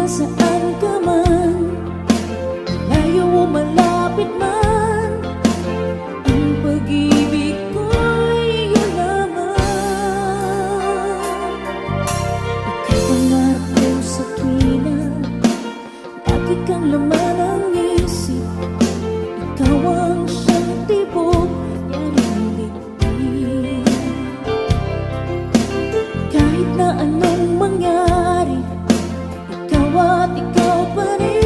nasaan ka man, layo o malapit man, ang pag-ibig ko'y iyo lamang. Ika'y pangarap ko sa tuwina, lagi kang laman ng isip. Ikaw ang siyang tibok, yaring ligpit. Kahit na anong mangyari, ikaw at ikaw pa rin.